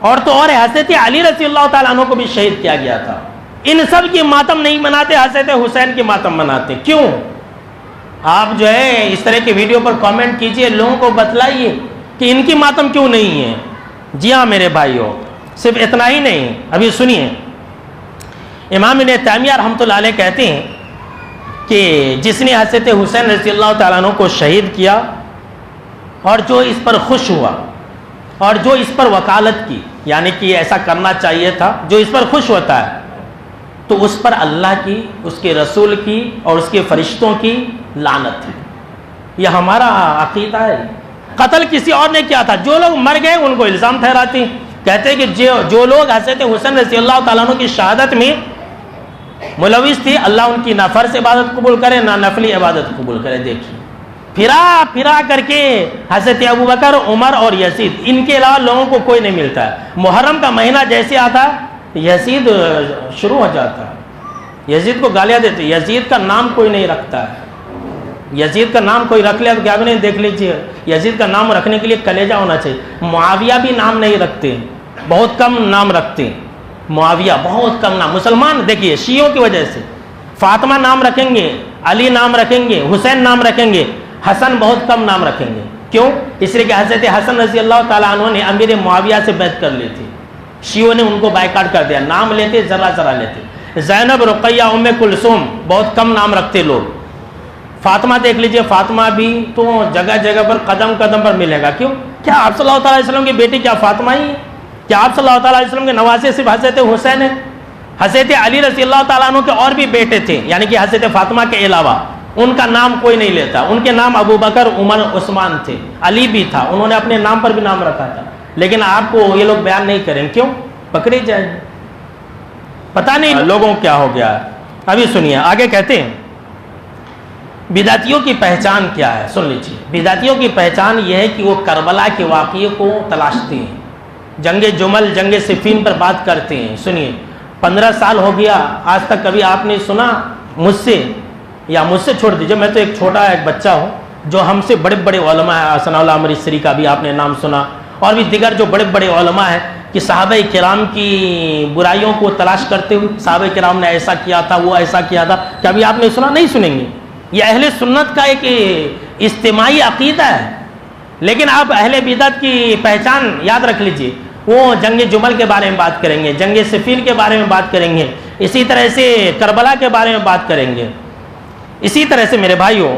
اور تو اور حضرت علی رضی اللہ تعالیٰ عنہ کو بھی شہید کیا گیا تھا. ان سب کی ماتم نہیں مناتے, حضرت حسین کی ماتم مناتے. کیوں؟ آپ جو ہے اس طرح کے ویڈیو پر کامنٹ کیجئے, لوگوں کو بتلائیے کہ ان کی ماتم کیوں نہیں ہے. جی ہاں میرے بھائیوں, صرف اتنا ہی نہیں, ابھی سنیے. امام ابن تیمیہ رحمۃ اللہ علیہ کہتے ہیں کہ جس نے حضرت حسین رضی اللہ تعالیٰ عنہ کو شہید کیا اور جو اس پر خوش ہوا اور جو اس پر وکالت کی، یعنی کہ ایسا کرنا چاہیے تھا، جو اس پر خوش ہوتا ہے تو اس پر اللہ کی، اس کے رسول کی اور اس کے فرشتوں کی لعنت ہے۔ یہ ہمارا عقیدہ ہے۔ قتل کسی اور نے کیا تھا، جو لوگ مر گئے ان کو الزام ٹھہراتے ہیں، کہتے ہیں کہ جو لوگ حضرت حسین رضی اللہ تعالیٰ عنہ کی شہادت میں ملوث تھی، اللہ ان کی نہ فرض عبادت قبول کرے نہ نفلی عبادت قبول کرے۔ دیکھیے پھرا کر کے حضرت ابوبکر، عمر اور یزید، ان کے علاوہ لوگوں کو کوئی نہیں ملتا ہے۔ محرم کا مہینہ جیسے آتا یزید شروع ہو جاتا ہے، یزید کو گالیاں دیتے، یزید کا نام کوئی نہیں رکھتا ہے۔ یزید کا نام کوئی رکھ لیا تو کیا بھی نہیں، دیکھ لیجئے یزید کا نام رکھنے کے لیے کلیجہ ہونا چاہیے۔ معاویہ بھی نام نہیں رکھتے، بہت کم نام رکھتے ہیں، معاویہ بہت کم نام۔ مسلمان دیکھیے شیعوں کی وجہ سے فاطمہ نام رکھیں گے، علی نام رکھیں گے، حسین نام رکھیں گے، حسن بہت کم نام رکھیں گے۔ کیوں؟ اس لیے کہ حضرت حسن رضی اللہ تعالیٰ عنہ نے امیر معاویہ سے بیعت کر لی تھی، شیعوں نے ان کو بائیکاٹ کر دیا، نام لیتے ذرا ذرا لیتے۔ زینب، رقیہ، ام کلثوم بہت کم نام رکھتے لوگ۔ فاطمہ دیکھ لیجئے، فاطمہ بھی تو جگہ جگہ پر قدم قدم پر ملے گا۔ کیوں؟ کیا آپ صلی اللہ علیہ وسلم کی بیٹی کیا فاطمہ ہی ہے؟ کیا آپ صلی اللہ علیہ وسلم کے نواسے صرف حضرت حسین ہے؟ حضرت علی رضی اللہ تعالیٰ عنہ کے اور بھی بیٹے تھے، یعنی کہ حضرت فاطمہ کے علاوہ ان کا نام کوئی نہیں لیتا۔ ان کے نام ابوبکر، عمر، عثمان تھے، علی بھی تھا، انہوں نے اپنے نام پر بھی نام رکھا تھا، لیکن آپ کو یہ لوگ بیان نہیں کریں۔ کیوں؟ پکڑے جائیں گے، پتہ نہیں لوگوں کیا ہو گیا۔ ابھی سنیے آگے کہتے ہیں بدعتیوں کی پہچان کیا ہے، سن لیجیے۔ بدعتیوں کی پہچان یہ ہے کہ وہ کربلا کے واقعے کو تلاشتے ہیں، جنگ جمل، جنگ صفین پر بات کرتے ہیں۔ سنیے، 15 سال ہو گیا، آج تک کبھی آپ نے سنا مجھ سے چھوڑ دیجئے، میں تو ایک چھوٹا ایک بچہ ہوں، جو ہم سے بڑے بڑے علماء ہیں، ثناء اللہ امرتسری کا بھی آپ نے نام سنا، اور بھی دیگر جو بڑے بڑے علماء ہیں، کہ صحابہ کرام کی برائیوں کو تلاش کرتے ہوئے صحابہ کرام نے ایسا کیا تھا، وہ ایسا کیا تھا، کبھی آپ نے سنا؟ نہیں سنیں گے۔ یہ اہل سنت کا ایک اجتماعی عقیدہ ہے۔ لیکن آپ اہل بدعت کی پہچان یاد رکھ لیجئے، وہ جنگ جمل کے بارے میں بات کریں گے، جنگ صفین کے بارے میں بات کریں گے، اسی طرح سے کربلا کے بارے میں بات کریں گے۔ اسی طرح سے میرے بھائیوں،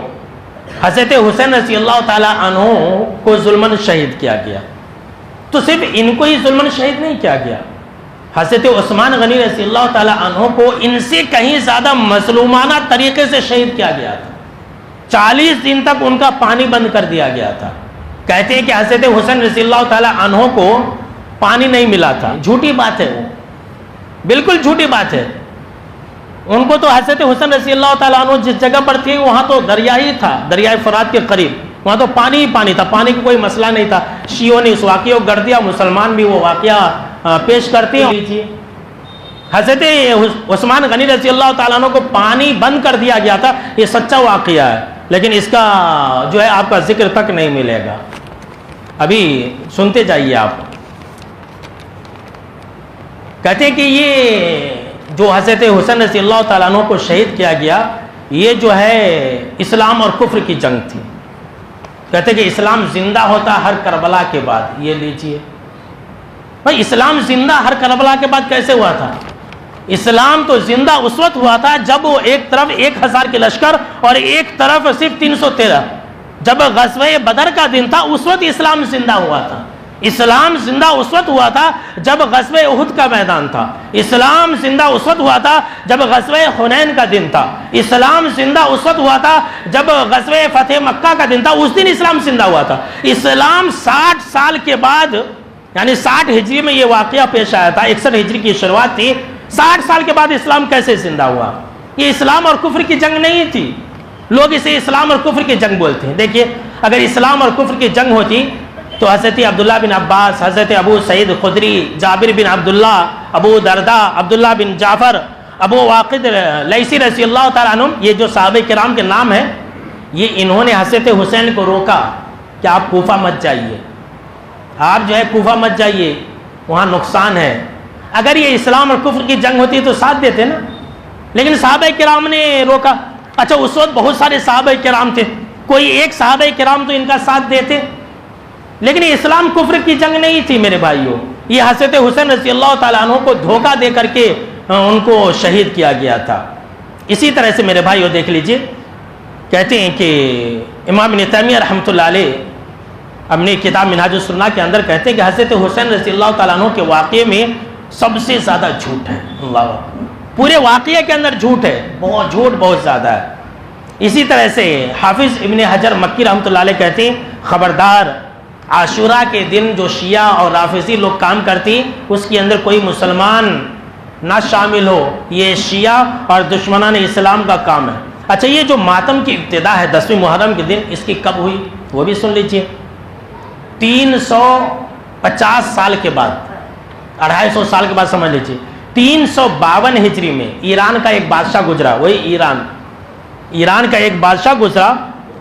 حضرت حسین رضی اللہ تعالیٰ عنہ کو ظلماً شہید کیا گیا، تو صرف ان کو ہی ظلماً شہید نہیں کیا گیا، حضرت عثمان غنی رضی اللہ تعالیٰ عنہ کو ان سے کہیں زیادہ مظلومانہ طریقے سے شہید کیا گیا تھا۔ 40 دن تک ان کا پانی بند کر دیا گیا تھا۔ کہتے ہیں کہ حضرت حسین رضی اللہ تعالیٰ عنہ کو پانی نہیں ملا تھا، جھوٹی بات ہے، وہ بالکل جھوٹی بات ہے۔ ان کو تو حضرت حسین رضی اللہ تعالیٰ عنہ جس جگہ پر تھے وہاں تو دریا ہی تھا، دریائے فرات کے قریب، وہاں تو پانی ہی پانی تھا، پانی کا کوئی مسئلہ نہیں تھا۔ شیعوں نے اس واقعے کو گڑھ دیا، مسلمان بھی وہ واقعہ پیش کرتے ہیں۔ حضرت عثمان غنی رضی اللہ تعالیٰ عنہ کو پانی بند کر دیا گیا تھا، یہ سچا واقعہ ہے، لیکن اس کا جو ہے آپ کا ذکر تک نہیں ملے گا۔ ابھی سنتے جائیے آپ۔ کہتے ہیں کہ یہ جو حضرت حسین رضی اللہ تعالیٰ عنہ کو شہید کیا گیا، یہ جو ہے اسلام اور کفر کی جنگ تھی۔ کہتے ہیں کہ اسلام زندہ ہوتا ہر کربلا کے بعد۔ یہ لیجئے بھائی، اسلام زندہ ہر کربلا کے بعد کیسے ہوا تھا؟ اسلام تو زندہ اس وقت ہوا تھا جب وہ ایک طرف 1000 کے لشکر اور ایک طرف صرف 313، جب غزوہ بدر کا دن تھا اس وقت اسلام زندہ ہوا تھا۔ اسلام زندہ اس وقت ہوا تھا جب غزوہ احد کا میدان تھا۔ اسلام زندہ اس وقت ہوا تھا جب غزوہ حنین کا دن تھا۔ اسلام زندہ اس وقت ہوا تھا جب غزوہ فتح مکہ کا دن تھا، اس دن اسلام زندہ ہوا تھا۔ اسلام 60 سال کے بعد، یعنی 60 ہجری میں یہ واقعہ پیش آیا تھا، 61 ہجری کی شروعات تھی، 60 سال کے بعد اسلام کیسے زندہ ہوا؟ یہ اسلام اور کفر کی جنگ نہیں تھی، لوگ اسے اسلام اور کفر کی جنگ بولتے ہیں۔ دیکھیے، اگر اسلام اور کفر کی جنگ ہوتی تو حضرت عبداللہ بن عباس، حضرت ابو سعید خدری، جابر بن عبداللہ، ابو دردہ، عبداللہ بن جعفر، ابو واقد لیثی رضی اللہ تعالیٰ عنہ، یہ جو صحابہ کرام کے نام ہیں، یہ انہوں نے حضرت حسین کو روکا کہ آپ کوفہ مت جائیے، آپ جو ہے کوفہ مت جائیے، وہاں نقصان ہے۔ اگر یہ اسلام اور کفر کی جنگ ہوتی تو ساتھ دیتے نا، لیکن صحابہ کرام نے روکا۔ اچھا، اس وقت بہت سارے صحابہ کرام تھے، کوئی ایک صحابہ کرام تو ان کا ساتھ دیتے، لیکن اسلام کفر کی جنگ نہیں تھی میرے بھائیوں۔ یہ حضرت حسین رضی اللہ تعالیٰ عنہ کو دھوکہ دے کر کے ان کو شہید کیا گیا تھا۔ اسی طرح سے میرے بھائیوں دیکھ لیجئے، کہتے ہیں کہ امام ابن تیمیہ رحمۃ اللہ علیہ اپنی کتاب منہاج السنہ کے اندر کہتے ہیں کہ حضرت حسین رضی اللہ تعالیٰ عنہ کے واقعے میں سب سے زیادہ جھوٹ ہے. اللہ پورے واقعے کے اندر جھوٹ ہے, جھوٹ بہت زیادہ ہے. اسی طرح سے حافظ ابن حجر مکی رحمۃ اللہ علیہ کہتے ہیں خبردار عاشورہ کے دن جو شیعہ اور رافضی لوگ کام کرتی اس کے اندر کوئی مسلمان نہ شامل ہو, یہ شیعہ اور دشمنان اسلام کا کام ہے. اچھا یہ جو ماتم کی ابتدا ہے 10ویں محرم کے دن, اس کی کب ہوئی وہ بھی سن لیجئے. 350 سال کے بعد, 250 سال کے بعد سمجھ لیجئے. 352 ہجری میں ایران کا ایک بادشاہ گزرا, وہی ایران کا ایک بادشاہ گزرا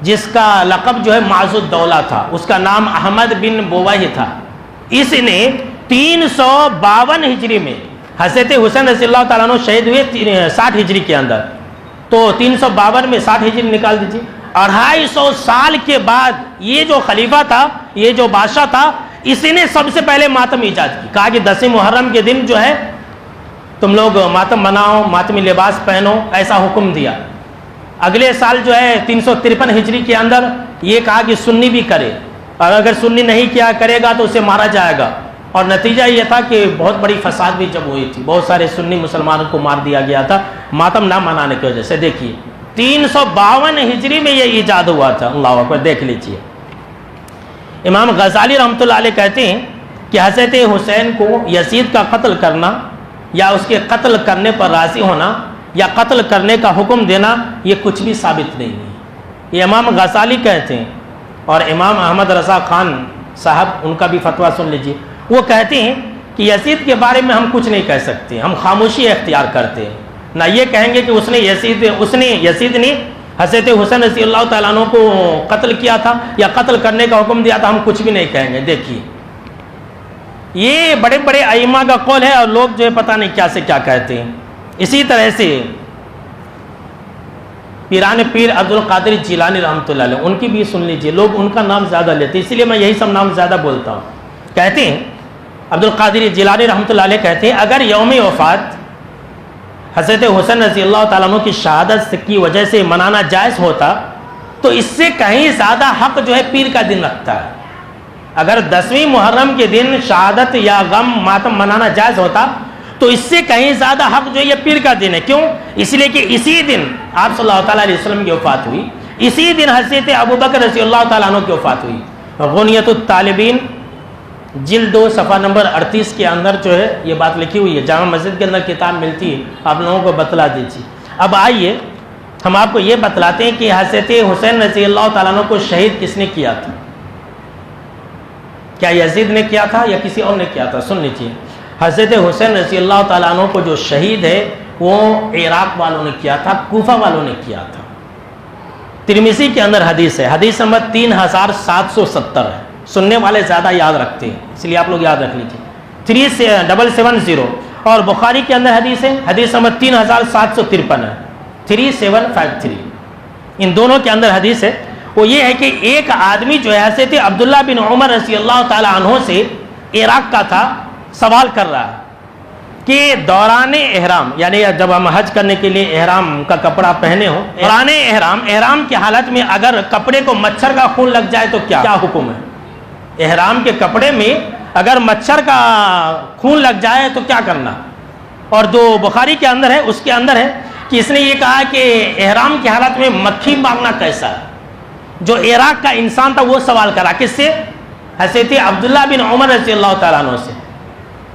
جس کا لقب جو ہے معز الدولہ تھا, اس کا نام احمد بن بویہ تھا. اس نے 352 ہجری میں حضرت حسین رضی اللہ تعالیٰ عنہ شہید ہوئے 60 ہجری کے اندر, تو 352 میں 60 ہجری نکال دیجیے. 250 سال کے بعد یہ جو خلیفہ تھا, یہ جو بادشاہ تھا, اس نے سب سے پہلے ماتم ایجاد کی. کہا کہ 10ویں محرم کے دن جو ہے تم لوگ ماتم مناؤ, ماتمی لباس پہنو, ایسا حکم دیا. اگلے سال جو ہے 353 ہجری کے اندر یہ کہا کہ سنی بھی کرے, اور اگر سنی نہیں کیا کرے گا تو اسے مارا جائے گا. اور نتیجہ یہ تھا کہ بہت بڑی فساد بھی جب ہوئی تھی, بہت سارے سنی مسلمانوں کو مار دیا گیا تھا ماتم نہ منانے کی وجہ سے. دیکھیے 352 ہجری میں یہ ایجاد ہوا تھا. اللہ اکبر, دیکھ لیجیے. امام غزالی رحمۃ اللہ علیہ کہتے ہیں کہ حضرت حسین کو یزید کا قتل کرنا یا اس کے قتل کرنے پر راضی ہونا یا قتل کرنے کا حکم دینا یہ کچھ بھی ثابت نہیں ہے. یہ امام غزالی کہتے ہیں. اور امام احمد رضا خان صاحب, ان کا بھی فتویٰ سن لیجیے. وہ کہتے ہیں کہ یزید کے بارے میں ہم کچھ نہیں کہہ سکتے, ہم خاموشی اختیار کرتے ہیں. نہ یہ کہیں گے کہ یزید نے حضرت حسین رضی اللہ تعالیٰ عنہ کو قتل کیا تھا یا قتل کرنے کا حکم دیا تھا, ہم کچھ بھی نہیں کہیں گے. دیکھیے یہ بڑے بڑے ائمہ کا قول ہے, اور لوگ جو ہے پتہ نہیں کیا سے کیا کہتے ہیں. اسی طرح سے پیران پیر عبد القادر جیلانی رحمۃ اللہ علیہ, ان کی بھی سن لیجیے. لوگ ان کا نام زیادہ لیتے ہیں, اسی لیے میں یہی سب نام زیادہ بولتا ہوں. کہتے ہیں عبد القادر جیلانی رحمۃ اللہ علیہ کہتے ہیں اگر یوم وفات حضرت حسین رضی اللہ تعالیٰ عنہ کی شہادت کی وجہ سے منانا جائز ہوتا تو اس سے کہیں زیادہ حق جو ہے پیر کا دن رکھتا ہے. اگر 10ویں محرم کے دن شہادت یا غم ماتم منانا جائز ہوتا تو اس سے کہیں زیادہ حق جو ہے یہ پیر کا دن ہے. کیوں؟ اس لیے کہ اسی دن آپ صلی اللہ تعالیٰ علیہ وسلم کی وفات ہوئی, اسی دن حضرت ابوبکر رضی اللہ تعالیٰ عنہ کی وفات ہوئی. غنیت الطالبین جلد 2 صفحہ نمبر 38 کے اندر جو ہے یہ بات لکھی ہوئی ہے. جامع مسجد کے اندر کتاب ملتی ہے, آپ لوگوں کو بتلا دیجیے. اب آئیے ہم آپ کو یہ بتلاتے ہیں کہ حضرت حسین رضی اللہ تعالیٰ عنہ کو شہید کس نے کیا تھا. کیا یزید نے کیا تھا یا کسی اور نے کیا تھا؟ سن لیجیے. حضرت حسین رضی اللہ تعالیٰ عنہ کو جو شہید ہے وہ عراق والوں نے کیا تھا, کوفہ والوں نے کیا تھا. ترمذی کے اندر حدیث ہے, حدیث نمبر 3770 ہے. سننے والے زیادہ یاد رکھتے ہیں, اس لیے آپ لوگ یاد رکھ لیجیے. 3770. اور بخاری کے اندر حدیث ہے, حدیث نمبر 3753 ہے, 3753. ان دونوں کے اندر حدیث ہے. وہ یہ ہے کہ ایک آدمی جو ہے حضرت عبداللہ بن عمر رضی اللہ تعالی عنہ سے عراق کا تھا, سوال کر رہا ہے کہ دوران احرام, یعنی جب ہم حج کرنے کے لیے احرام کا کپڑا پہنے ہو, دوران احرام کی حالت میں اگر کپڑے کو مچھر کا خون لگ جائے تو کیا حکم ہے؟ احرام کے کپڑے میں اگر مچھر کا خون لگ جائے تو کیا کرنا؟ اور جو بخاری کے اندر ہے اس کے اندر ہے کہ اس نے یہ کہا کہ احرام کی حالت میں مکھی مارنا کیسا ہے. جو عراق کا انسان تھا وہ سوال کرا, کس سے؟ حضرت عبداللہ بن عمر رضی اللہ تعالیٰ عنہ سے.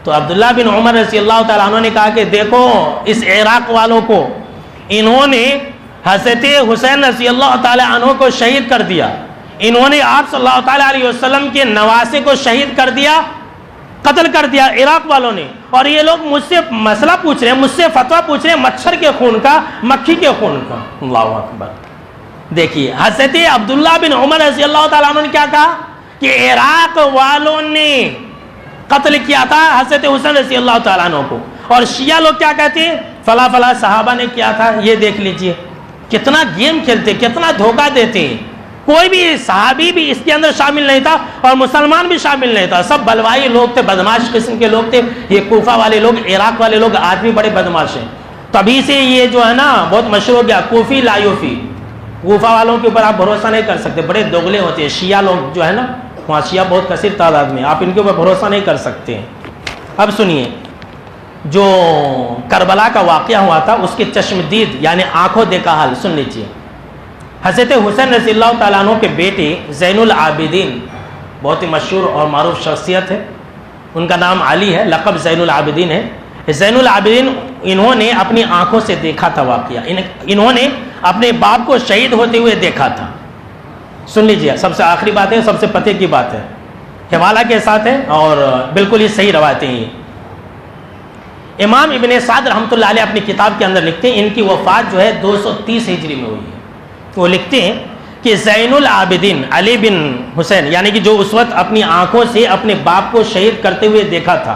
تو عبداللہ بن عمر رضی اللہ تعالیٰ عنہ نے کہا کہ دیکھو اس عراق والوں کو, انہوں نے حضرت حسین رضی اللہ تعالیٰ عنہ کو شہید کر دیا, انہوں نے آپ صلی اللہ تعالیٰ علیہ وسلم کے نواسے کو شہید کر دیا, قتل کر دیا عراق والوں نے. اور یہ لوگ مجھ سے مسئلہ پوچھ رہے ہیں, مجھ سے فتویٰ پوچھ رہے ہیں مچھر کے خون کا, مکھی کے خون کا. اللہ اکبر. دیکھیے حضرت عبداللہ بن عمر رضی اللہ تعالیٰ عنہ نے کیا کہا کہ عراق والوں نے قتل کیا تھا حضرت حسین رضی اللہ تعالیٰ عنہ کو, اور شیعہ لوگ کیا کہتے ہیں فلاں فلاں صحابہ نے کیا تھا. یہ دیکھ لیجئے کتنا گیم کھیلتے, کتنا دھوکہ دیتے ہیں. کوئی بھی صحابی بھی اس کے اندر شامل نہیں تھا اور مسلمان بھی شامل نہیں تھا, سب بلوائی لوگ تھے, بدماش قسم کے لوگ تھے. یہ کوفہ والے لوگ, عراق والے لوگ آدمی بڑے بدماش ہیں. تبھی سے یہ جو ہے نا بہت مشہور ہو گیا کوفی لایوفی. کوفہ والوں کے اوپر آپ بھروسہ نہیں کر سکتے, بڑے دوغلے ہوتے ہیں. شیعہ لوگ جو ہے نا وہاں شیعہ بہت کثیر تعداد میں، آپ ان کے اوپر بھروسہ نہیں کر سکتے ہیں۔ اب سنیے، جو کربلا کا واقعہ ہوا تھا اس کے چشم دید یعنی آنکھوں دیکھا حال سن لیجیے۔ حضرت حسین رضی اللہ تعالیٰ عنہ کے بیٹے زین العابدین بہت ہی مشہور اور معروف شخصیت ہے، ان کا نام علی ہے، لقب زین العابدین ہے۔ زین العابدین انہوں نے اپنی آنکھوں سے دیکھا تھا واقعہ، انہوں نے اپنے باپ کو شہید ہوتے ہوئے دیکھا تھا۔ سن لیجیے، سب سے آخری بات ہے، سب سے پتے کی بات ہے، حوالہ کے ساتھ ہے اور بالکل ہی صحیح روایتیں ہیں۔ امام ابن سعد رحمۃ اللہ علیہ اپنی کتاب کے اندر لکھتے ہیں، ان کی وفات جو ہے 230 ہجری میں ہوئی ہے۔ وہ لکھتے ہیں کہ زین العابدین علی بن حسین یعنی کہ جو اس وقت اپنی آنکھوں سے اپنے باپ کو شہید کرتے ہوئے دیکھا تھا،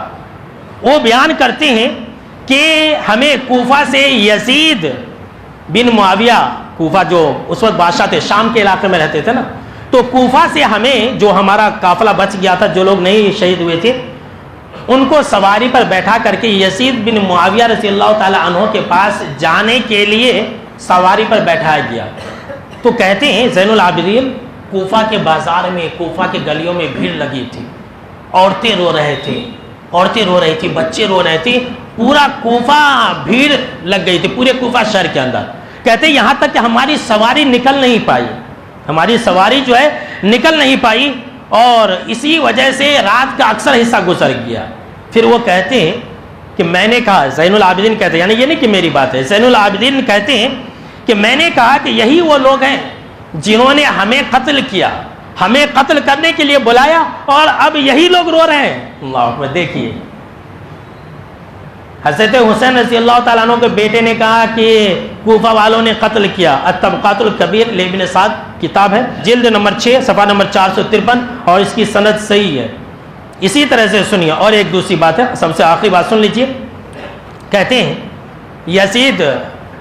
وہ بیان کرتے ہیں کہ ہمیں کوفہ سے یزید بن معاویہ، کوفہ جو اس وقت بادشاہ تھے، شام کے علاقے میں رہتے تھے نا، تو کوفہ سے ہمیں جو ہمارا قافلہ بچ گیا تھا، جو لوگ نہیں شہید ہوئے تھے، ان کو سواری پر بیٹھا کر کے یزید بن معاویہ رضی اللہ تعالی عنہ کے پاس جانے کے لیے سواری پر بیٹھایا گیا۔ تو کہتے ہیں زین العابدین، کوفہ کے بازار میں، کوفہ کے گلیوں میں بھیڑ لگی تھی، عورتیں رو رہے تھے، عورتیں رو رہی تھی، بچے رو رہے تھے، پورا کوفہ بھیڑ لگ گئی تھی، پورے کوفہ شہر کے اندر۔ کہتے ہیں یہاں تک کہ ہماری سواری نکل نہیں پائی، ہماری سواری جو ہے نکل نہیں پائی، اور اسی وجہ سے رات کا اکثر حصہ گزر گیا۔ پھر وہ کہتے ہیں کہ میں نے کہا، زین العابدین کہتے ہیں، یعنی یہ نہیں کہ میری بات ہے، زین العابدین کہتے ہیں کہ میں نے کہا کہ یہی وہ لوگ ہیں جنہوں نے ہمیں قتل کیا، ہمیں قتل کرنے کے لیے بلایا، اور اب یہی لوگ رو رہے ہیں۔ اللہ اکبر۔ دیکھیے، حضرت حسین رضی اللہ تعالیٰ عنہ کے بیٹے نے کہا کہ کوفہ والوں نے قتل کیا۔ الطبقات الکبیر لابن سعد کتاب ہے، جلد نمبر 6 صفحہ نمبر 453، اور اس کی سند صحیح ہے۔ اسی طرح سے سنیے، اور ایک دوسری بات ہے، سب سے آخری بات سن لیجیے۔ کہتے ہیں یزید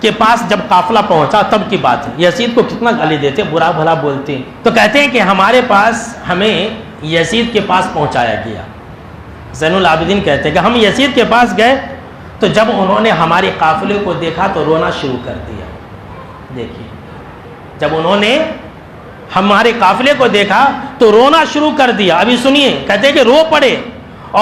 کے پاس جب قافلہ پہنچا تب کی بات ہے، یزید کو کتنا گالی دیتے، برا بھلا بولتے ہیں، تو کہتے ہیں کہ ہمارے پاس، ہمیں یزید کے پاس پہنچایا گیا۔ زین العابدین کہتے ہیں کہ ہم یزید کے پاس گئے تو جب انہوں نے ہمارے قافلے کو دیکھا تو رونا شروع کر دیا۔ دیکھیے، جب انہوں نے ہمارے قافلے کو دیکھا تو رونا شروع کر دیا۔ ابھی سنیے، کہتے ہیں کہ رو پڑے،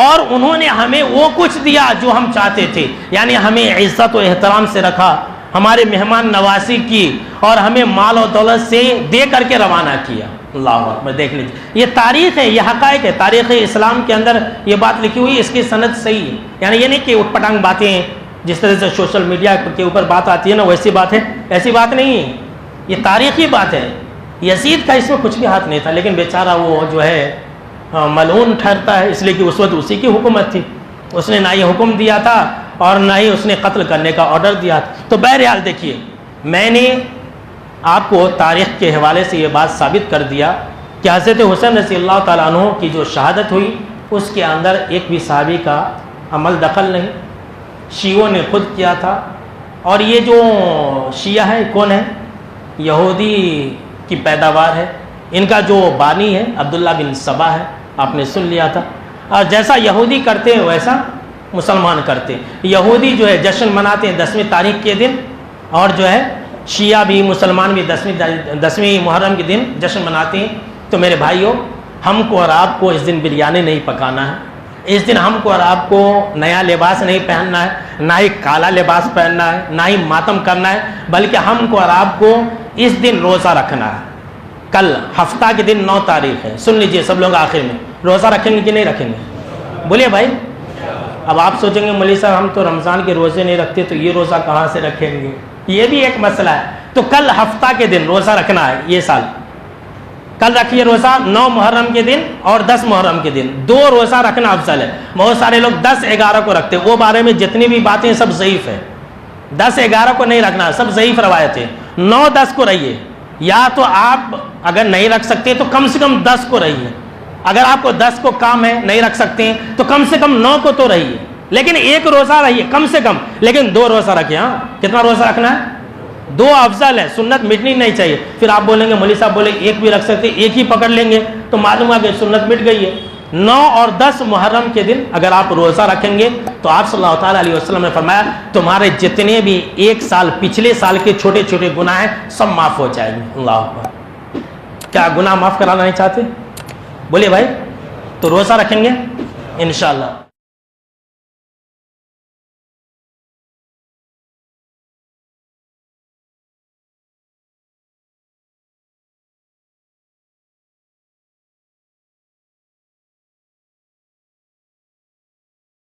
اور انہوں نے ہمیں وہ کچھ دیا جو ہم چاہتے تھے، یعنی ہمیں عزت و احترام سے رکھا، ہمارے مہمان نوازی کی، اور ہمیں مال و دولت سے دے کر کے روانہ کیا۔ اللہ اکبر۔ دیکھ لیجیے، یہ تاریخ ہے، یہ حقائق ہے، تاریخ اسلام کے اندر یہ بات لکھی ہوئی، اس کی سند صحیح ہے۔ یعنی یہ نہیں کہ اٹھ پٹانگ باتیں ہیں، جس طرح سے سوشل میڈیا کے اوپر بات آتی ہے نا، ویسی بات ہے، ایسی بات نہیں ہے، یہ تاریخی بات ہے۔ یزید کا اس میں کچھ بھی ہاتھ نہیں تھا، لیکن بیچارہ وہ جو ہے ملعون ٹھہرتا ہے، اس لیے کہ اس وقت اسی کی حکومت تھی، اس نے نہ یہ حکم دیا تھا اور نہ ہی اس نے قتل کرنے کا آرڈر دیا تھا۔ تو بہرحال دیکھیے، میں نے آپ کو تاریخ کے حوالے سے یہ بات ثابت کر دیا کہ حضرت حسین رضی اللہ تعالیٰ عنہ کی جو شہادت ہوئی، اس کے اندر ایک بھی صحابی کا عمل دخل نہیں، شیعوں نے خود کیا تھا۔ اور یہ جو شیعہ ہے کون ہے؟ یہودی کی پیداوار ہے، ان کا جو بانی ہے عبداللہ بن سبا ہے، آپ نے سن لیا تھا۔ اور جیسا یہودی کرتے ہیں ویسا مسلمان کرتے ہیں۔ یہودی جو ہے جشن مناتے ہیں 10ویں تاریخ کے دن، اور جو ہے شیعہ بھی، مسلمان بھی 10ویں محرم کے دن جشن مناتے ہیں۔ تو میرے بھائیوں، ہم کو اور آپ کو اس دن بریانی نہیں پکانا ہے، اس دن ہم کو اور آپ کو نیا لباس نہیں پہننا ہے، نہ ہی کالا لباس پہننا ہے، نہ ہی ماتم کرنا ہے، بلکہ ہم کو اور آپ کو اس دن روزہ رکھنا ہے۔ کل ہفتہ کے دن 9 تاریخ ہے، سن لیجئے سب لوگ، آخر میں روزہ رکھیں گے کہ نہیں رکھیں گے؟ بولیے بھائی۔ اب آپ سوچیں گے مولوی صاحب ہم تو رمضان کے روزے نہیں رکھتے، تو یہ روزہ کہاں سے رکھیں گے؟ یہ بھی ایک مسئلہ ہے۔ تو کل ہفتہ کے دن روزہ رکھنا ہے، یہ سال کل رکھیے روزہ، 9 محرم کے دن اور 10 محرم کے دن، 2 روزہ رکھنا افضل ہے۔ بہت سارے لوگ 10-11 کو رکھتے، وہ بارے میں جتنی بھی باتیں سب ضعیف ہے، 10-11 کو نہیں رکھنا، سب ضعیف روایت ہے۔ 9-10 کو رہیے، یا تو آپ اگر نہیں رکھ سکتے تو کم سے کم 10 کو رہیے، اگر آپ کو 10 کو کام ہے نہیں رکھ سکتے ہیں تو کم سے کم 9 کو تو رہیے، لیکن 1 روزہ رہیے کم سے کم، لیکن 2 روزہ رکھیں۔ ہاں، کتنا روزہ رکھنا ہے؟ 2 افضل ہے، سنت مٹنی نہیں چاہیے۔ پھر آپ بولیں گے مولوی صاحب بولے 1 بھی رکھ سکتے، 1 ہی پکڑ لیں گے تو معلوم ہے کہ سنت مٹ گئی ہے۔ 9 اور 10 محرم کے دن اگر آپ روزہ رکھیں گے تو آپ صلی اللہ تعالیٰ علیہ وسلم نے فرمایا تمہارے جتنے بھی 1 سال پچھلے سال کے چھوٹے چھوٹے گناہ ہیں سب معاف ہو جائیں گے۔ اللہ اکبر۔ کیا گناہ معاف کرانا نہیں چاہتے؟ بولیے بھائی، تو روزہ رکھیں گے انشاءاللہ۔